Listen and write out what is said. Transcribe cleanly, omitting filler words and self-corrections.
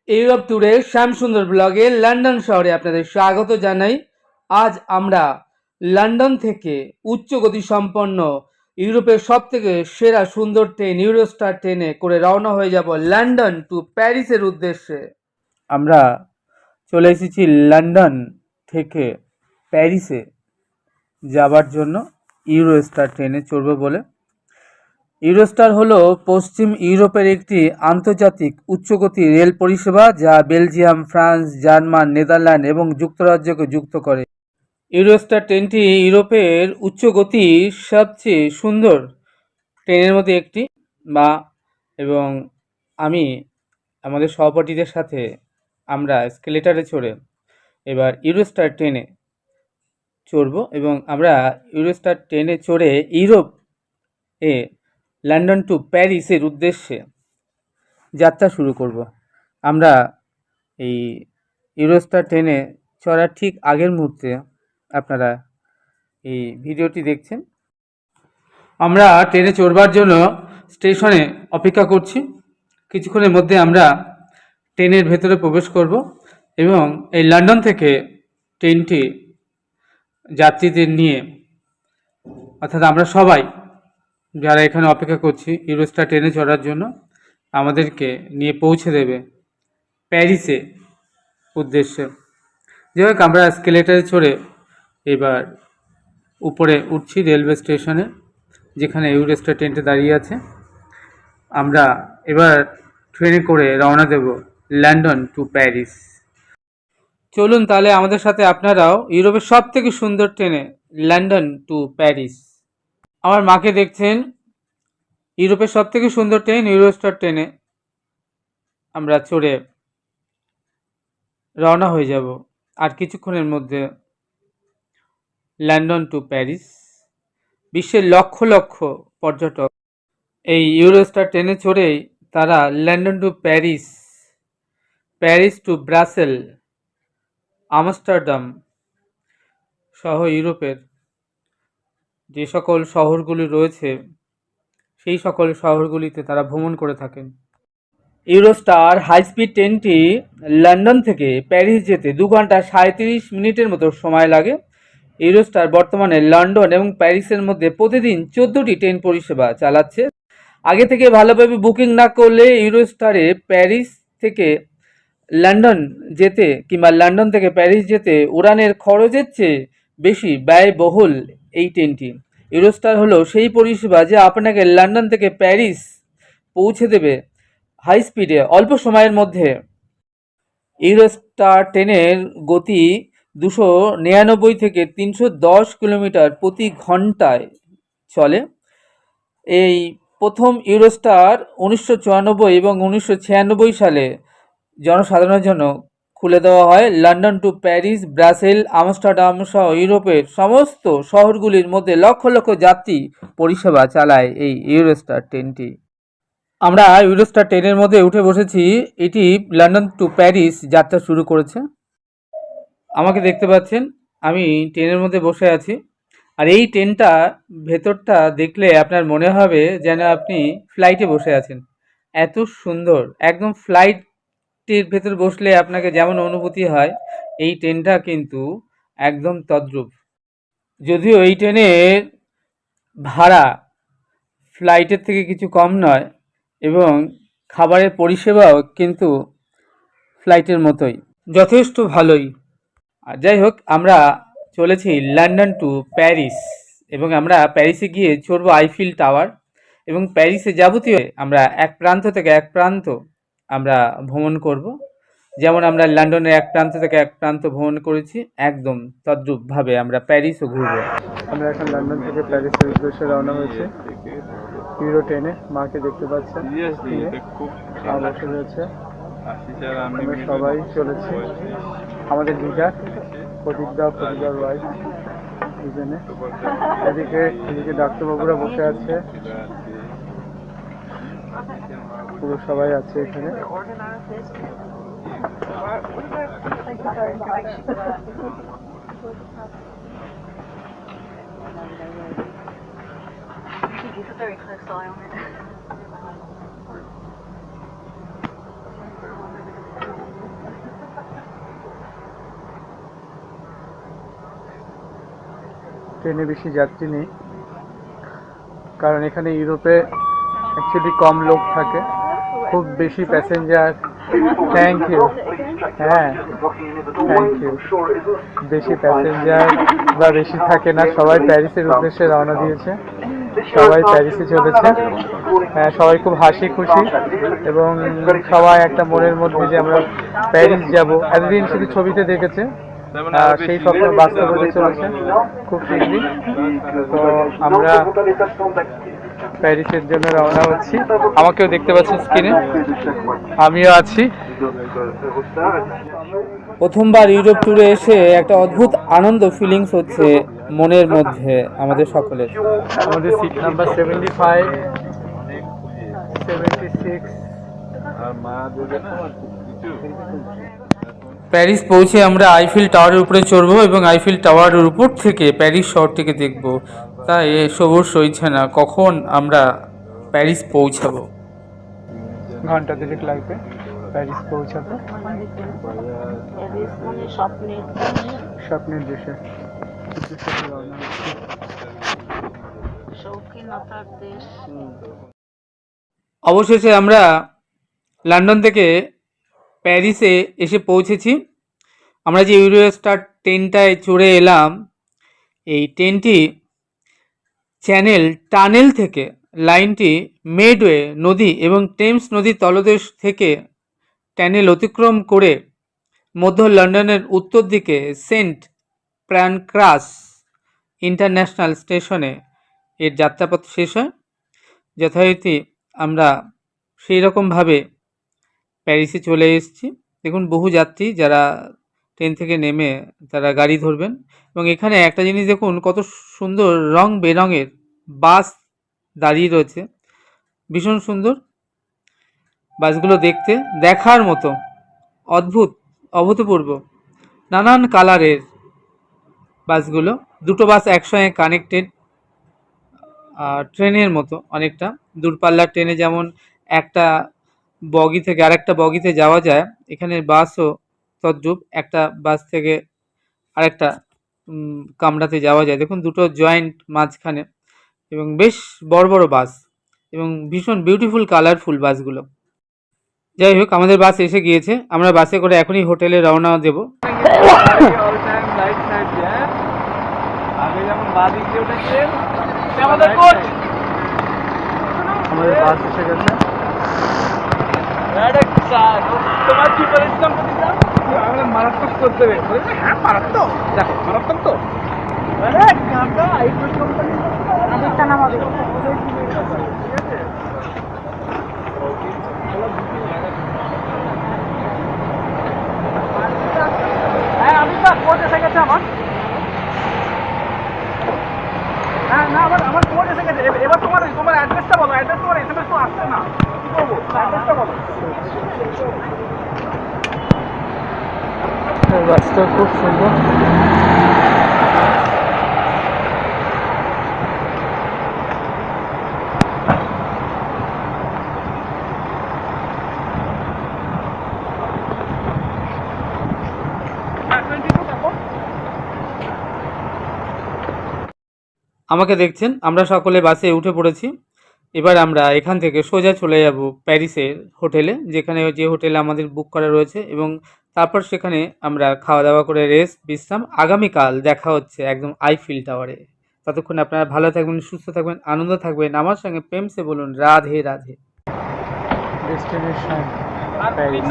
Europe ট্যুরে শ্যামসুন্দর ব্লগে London শহরে আপনাদের স্বাগত জানাই। আজ আমরা লন্ডন থেকে উচ্চ গতিসম্পন্ন ইউরোপের সবথেকে সেরা সুন্দর ট্রেন ইউরোস্টার ট্রেনে করে রওনা হয়ে যাব লন্ডন টু প্যারিসের উদ্দেশ্যে। আমরা চলে এসেছি লন্ডন থেকে প্যারিসে যাবার জন্য ইউরোস্টার ট্রেনে চড়ব বলে। ইউরোস্টার হলো পশ্চিম ইউরোপের একটি আন্তর্জাতিক উচ্চগতি রেল পরিষেবা যা বেলজিয়াম, ফ্রান্স, জার্মান, নেদারল্যান্ড এবং যুক্তরাজ্যকে যুক্ত করে। ইউরোস্টার ট্রেনটি ইউরোপের উচ্চগতির সবচেয়ে সুন্দর ট্রেনের মধ্যে একটি এবং আমি আমাদের সহপাঠীদের সাথে আমরা স্কেলেটারে চড়ে এবার ইউরোস্টার ট্রেনে চড়ব এবং আমরা ইউরোস্টার ট্রেনে চড়ে ইউরোপ এ লন্ডন টু প্যারিসের উদ্দেশ্যে যাত্রা শুরু করব। আমরা এই ইউরোস্টার ট্রেনে চড়ার ঠিক আগের মুহূর্তে আপনারা এই ভিডিওটি দেখছেন। আমরা ট্রেনে চড়বার জন্য স্টেশনে অপেক্ষা করছি। কিছুক্ষণের মধ্যে আমরা ট্রেনের ভেতরে প্রবেশ করব এবং এই লন্ডন থেকে ট্রেনটি যাত্রীদের নিয়ে, অর্থাৎ আমরা সবাই যারা এখানে অপেক্ষা করছি ইউরোস্টার ট্রেনে চড়ার জন্য, আমাদেরকে নিয়ে পৌঁছে দেবে প্যারিসে উদ্দেশ্যে। যাই হোক, আমরা স্কেলেটারে চড়ে এবার উপরে উঠছি রেলওয়ে স্টেশনে, যেখানে ইউরোস্টার ট্রেনটা দাঁড়িয়ে আছে। আমরা এবার ট্রেনে করে রওনা দেব লন্ডন টু প্যারিস। চলুন তাহলে আমাদের সাথে আপনারাও ইউরোপের সব থেকে সুন্দর ট্রেনে লন্ডন টু প্যারিস। আমার মাকে দেখছেন ইউরোপের সব থেকে সুন্দর ট্রেন ইউরোস্টার ট্রেনে আমরা চড়ে রওনা হয়ে যাব আর কিছুক্ষণের মধ্যে লন্ডন টু প্যারিস। বিশ্বের লক্ষ লক্ষ পর্যটক এই ইউরোস্টার ট্রেনে চড়েই তারা London to Paris, Paris to Brussels, Amsterdam সহ ইউরোপের যে সকল শহরগুলি রয়েছে সেই সকল শহরগুলিতে তারা ভ্রমণ করে থাকেন। ইউরোস্টার হাইস্পিড ট্রেনটি লন্ডন থেকে প্যারিস যেতে 2 ঘন্টা 37 মিনিটের মতো সময় লাগে। ইউরোস্টার বর্তমানে লন্ডন এবং প্যারিসের মধ্যে প্রতিদিন 14টি ট্রেন পরিষেবা চালাচ্ছে। আগে থেকে ভালোভাবে বুকিং না করলে ইউরোস্টারে প্যারিস থেকে লন্ডন যেতে কিংবা লন্ডন থেকে প্যারিস যেতে উড়ানের খরচের চেয়ে বেশি ব্যয়বহুল এই ট্রেনটি। ইউরোস্টার হলো সেই পরিষেবা যা আপনাকে লন্ডন থেকে প্যারিস পৌঁছে দেবে হাই স্পিডে অল্প সময়ের মধ্যে। ইউরোস্টার ট্রেনের গতি 299 থেকে 310 কিলোমিটার প্রতি ঘন্টায় চলে। এই প্রথম ইউরোস্টার 1994 এবং 1996 সালে জনসাধারণের জন্য খুলে দেওয়া হয়। London to Paris, Brussels, Amsterdam সহ ইউরোপের সমস্ত শহরগুলির মধ্যে লক্ষ লক্ষ যাত্রী পরিষেবা চালায় এই ইউরোস্টার ট্রেনটি। আমরা ইউরোস্টার ট্রেনের মধ্যে উঠে বসেছি। এটি লন্ডন টু প্যারিস যাত্রা শুরু করেছে। আমাকে দেখতে পাচ্ছেন, আমি ট্রেনের মধ্যে বসে আছি। আর এই ট্রেনটা ভেতরটা দেখলে আপনার মনে হবে যেন আপনি ফ্লাইটে বসে আছেন। এত সুন্দর, একদম ফ্লাইটের ভেতর বসলে আপনাকে যেমন অনুভূতি হয় এই ট্রেনটা কিন্তু একদম তদ্রূপ। যদিও এই ট্রেনের ভাড়া ফ্লাইটের থেকে কিছু কম নয় এবং খাবারের পরিষেবাও কিন্তু ফ্লাইটের মতোই যথেষ্ট ভালোই। আর যাই হোক, আমরা চলেছি লন্ডন টু প্যারিস এবং আমরা প্যারিসে গিয়ে চড়বো আইফিল টাওয়ার এবং প্যারিসে যাবতীয় আমরা এক প্রান্ত থেকে এক প্রান্ত আমরা ভ্রমণ করব। যেমন আমরা লন্ডনের এক প্রান্ত থেকে এক প্রান্ত ভ্রমণ করেছি, একদম তদ্রূপভাবে আমরা প্যারিসও ঘুরবো। আমরা এখন লন্ডন থেকে প্যারিসের উদ্দেশ্যে রওনা হয়েছে ইউরো ট্রেনে। মাকে দেখতে পাচ্ছেন বসে রয়েছে। আমরা সবাই চলেছি, আমাদের লিডার প্রদীপদার ওয়াইফ দুজনে। এদিকে ডাক্তারবাবুরা বসে আছে, পুরো সবাই আছে এখানে। Keep a very close eye on it. ট্রেনে বেশি যাত্রী নেই, কারণ এখানে ইউরোপে অ্যাকচুয়ালি কম লোক থাকে, খুব বেশি প্যাসেঞ্জার। Thank you. হ্যাঁ, থ্যাংক ইউ। বেশি প্যাসেঞ্জার বা বেশি থাকে না, সবাই প্যারিসের উদ্দেশ্যে রওনা দিয়েছে, সবাই প্যারিসে চলেছে। হ্যাঁ, সবাই খুব হাসি খুশি এবং সবাই একটা মনের মধ্যে যে আমরা প্যারিস যাব, এতদিন শুধু ছবিতে দেখেছে, সেই স্বপ্ন বাস্তব হতে চলেছে খুব শীঘ্রই। তো আমরা প্যারিসের জন্য রওনা হচ্ছি। আমাকেও দেখতে পাচ্ছেন স্ক্রিনে, আমিও আছি। প্রথমবার ইউরোপ ট্যুরে এসে একটা অদ্ভুত আনন্দ ফিলিংস হচ্ছে মনের মধ্যে আমাদের সকলের। আমাদের সিট নাম্বার 75, 76। প্যারিস পৌঁছে আমরা আইফেল টাওয়ারের উপরে চড়বো এবং আইফেল টাওয়ারের উপর থেকে প্যারিস শহরটিকে দেখব। তাই সবুর সইছে না কখন আমরা প্যারিস পৌঁছাবো। ঘন্টা দুয়েক লাগবে প্যারিস পৌঁছাতে। স্বপ্নের দেশে অবশেষে আমরা লন্ডন থেকে প্যারিসে এসে পৌঁছেছি। আমরা যে ইউরোস্টার ট্রেনটায় চড়ে এলাম, এই ট্রেনটি চ্যানেল টানেল থেকে লাইনটি মেডওয়ে নদী এবং টেমস নদীর তলদেশ থেকে টানেল অতিক্রম করে মধ্য লন্ডনের উত্তর দিকে সেন্ট প্যানক্রাস ইন্টারন্যাশনাল স্টেশনে এর যাত্রাপথ শেষ হয়। যথারীতি আমরা সেই রকমভাবে প্যারিসে চলে এসেছি। দেখুন, বহু যাত্রী যারা ট্রেন থেকে নেমে তারা গাড়ি ধরবেন, এবং এখানে একটা জিনিস দেখুন, কত সুন্দর রং বেরঙের বাস দাঁড়িয়ে রয়েছে, ভীষণ সুন্দর বাসগুলো দেখতে, দেখার মতো, অদ্ভুত, অভূতপূর্ব, নানান কালারের বাসগুলো। দুটো বাস একসঙ্গে কানেক্টেড, ট্রেনের মতো অনেকটা। দূরপাল্লার ট্রেনে যেমন একটা বগি থেকে আরেকটা বগিতে যাওয়া যায়, এখানে বাসও তদ্রূপ, একটা বাস থেকে আরেকটা কামরাতে যাওয়া যায়। দেখুন, দুটো জয়েন্ট মাঝখানে, এবং বেশ বড় বড় বাস এবং ভীষণ বিউটিফুল কালারফুল বাসগুলো। যাই হোক, আমাদের বাস এসে গিয়েছে, আমরা বাসে করে এখনই হোটেলে রওনা দেব। আমাদের বাস এসে গেছে। তোমার কি পরিশ্রম মারাত্মক করতে হবে। হ্যাঁ, মারাত্মক, দেখো মারাত্মক তো। হ্যাঁ, আমি তো কোর্ট এসে গেছে আমার। হ্যাঁ, না, আমার কোর্ট এসে গেছে। এবার তোমার অ্যাড্রেসটা বলো। অ্যাড্রেস তোমার এসএমএস তো আসছে না, কি করবো? অ্যাড্রেসটা বলো। বাসটা খুব সুন্দর। আমাকে দেখছেন, আমরা সকলে বাসে উঠে পড়েছি। এবার আমরা এখান থেকে সোজা চলে যাব প্যারিসের হোটেলে, যেখানে যে হোটেলে আমাদের বুক করা রয়েছে, এবং তারপর সেখানে আমরা খাওয়া দাওয়া করে রেস্ট বিশ্রাম। আগামীকাল দেখা হচ্ছে একদম আইফেল টাওয়ারে। ততক্ষণ আপনারা ভালো থাকবেন, সুস্থ থাকবেন, আনন্দ থাকবেন। আমার সঙ্গে প্রেমসে বলুন রাধে রাধে। Destination Paris.